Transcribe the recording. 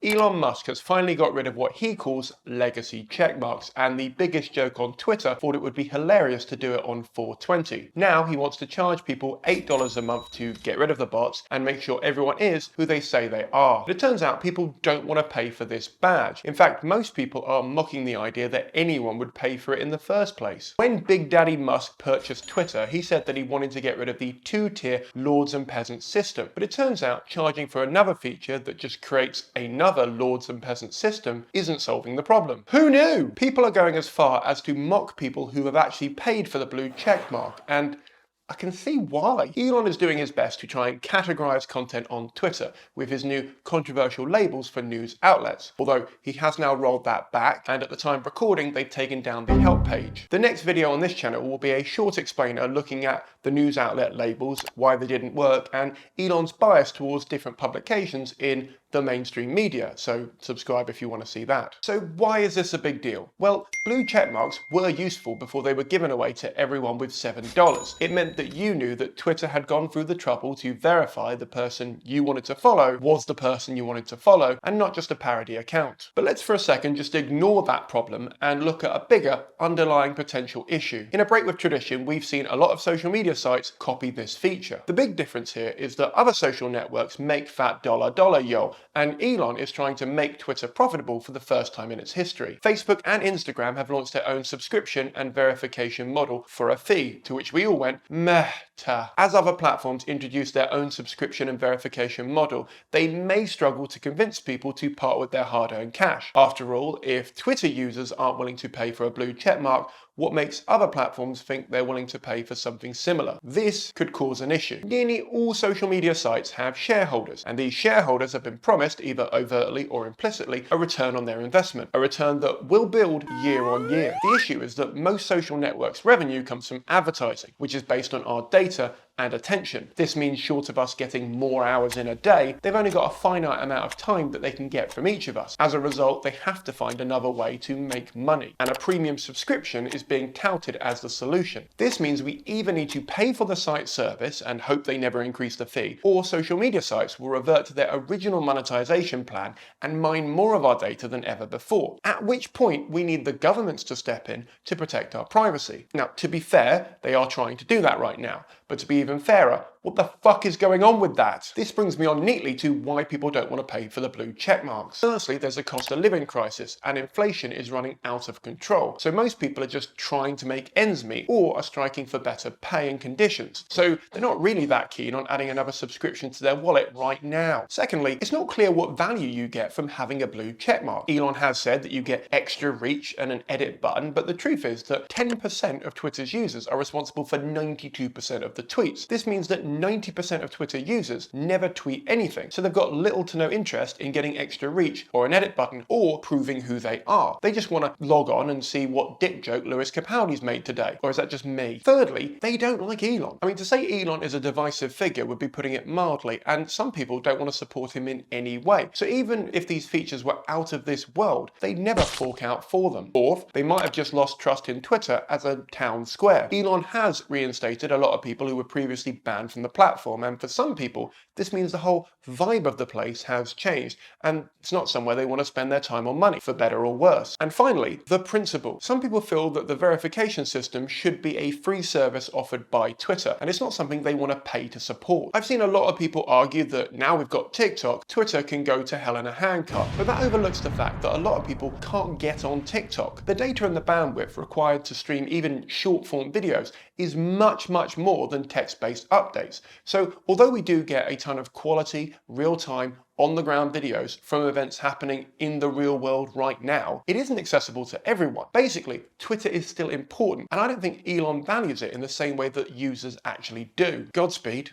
Elon Musk has finally got rid of what he calls legacy checkmarks, and the biggest joke on Twitter thought it would be hilarious to do it on 420. Now he wants to charge people $8 a month to get rid of the bots and make sure everyone is who they say they are. But it turns out people don't want to pay for this badge. In fact, most people are mocking the idea that anyone would pay for it in the first place. When Big Daddy Musk purchased Twitter, he said that he wanted to get rid of the two-tier lords and peasants system. But it turns out charging for another feature that just creates another lords and peasants system isn't solving the problem. Who knew? People are going as far as to mock people who have actually paid for the blue check mark, and I can see why. Elon is doing his best to try and categorize content on Twitter with his new controversial labels for news outlets, although he has now rolled that back, and at the time of recording they've taken down the help page. The next video on this channel will be a short explainer looking at the news outlet labels, why they didn't work, and Elon's bias towards different publications in the mainstream media, so subscribe if you want to see that. So why is this a big deal? Well, blue checkmarks were useful before they were given away to everyone with $7. It meant that you knew that Twitter had gone through the trouble to verify the person you wanted to follow was the person you wanted to follow and not just a parody account. But let's for a second just ignore that problem and look at a bigger underlying potential issue. In a break with tradition, we've seen a lot of social media sites copy this feature. The big difference here is that other social networks make fat dollar yo, and Elon is trying to make Twitter profitable for the first time in its history. Facebook and Instagram have launched their own subscription and verification model for a fee, to which we all went, meh-ta. As other platforms introduce their own subscription and verification model, they may struggle to convince people to part with their hard-earned cash. After all, if Twitter users aren't willing to pay for a blue checkmark, what makes other platforms think they're willing to pay for something similar? This could cause an issue. Nearly all social media sites have shareholders, and these shareholders have been promised, either overtly or implicitly, a return on their investment, a return that will build year on year. The issue is that most social networks' revenue comes from advertising, which is based on our data and attention. This means short of us getting more hours in a day, they've only got a finite amount of time that they can get from each of us. As a result, they have to find another way to make money, and a premium subscription is being touted as the solution. This means we either need to pay for the site service and hope they never increase the fee, or social media sites will revert to their original monetization plan and mine more of our data than ever before, at which point we need the governments to step in to protect our privacy. Now, to be fair, they are trying to do that right now, but to be even fairer, what the fuck is going on with that? This brings me on neatly to why people don't want to pay for the blue check marks. Firstly, there's a cost of living crisis and inflation is running out of control. So most people are just trying to make ends meet or are striking for better pay and conditions. So they're not really that keen on adding another subscription to their wallet right now. Secondly, it's not clear what value you get from having a blue check mark. Elon has said that you get extra reach and an edit button, but the truth is that 10% of Twitter's users are responsible for 92% of the tweets. This means that 90% of Twitter users never tweet anything, so they've got little to no interest in getting extra reach or an edit button or proving who they are. They just want to log on and see what dick joke Lewis Capaldi's made today. Or is that just me? Thirdly, they don't like Elon. I mean, to say Elon is a divisive figure would be putting it mildly, and some people don't want to support him in any way. So even if these features were out of this world, they'd never fork out for them. Fourth, they might have just lost trust in Twitter as a town square. Elon has reinstated a lot of people who were previously banned from the platform, and for some people this means the whole vibe of the place has changed and it's not somewhere they want to spend their time or money, for better or worse. And finally, the principle. Some people feel that the verification system should be a free service offered by Twitter, and it's not something they want to pay to support. I've seen a lot of people argue that now we've got TikTok, Twitter can go to hell in a handcart, but that overlooks the fact that a lot of people can't get on TikTok. The data and the bandwidth required to stream even short form videos is much more than text-based updates. So although we do get a ton of quality, real-time, on-the-ground videos from events happening in the real world right now, it isn't accessible to everyone. Basically, Twitter is still important, and I don't think Elon values it in the same way that users actually do. Godspeed.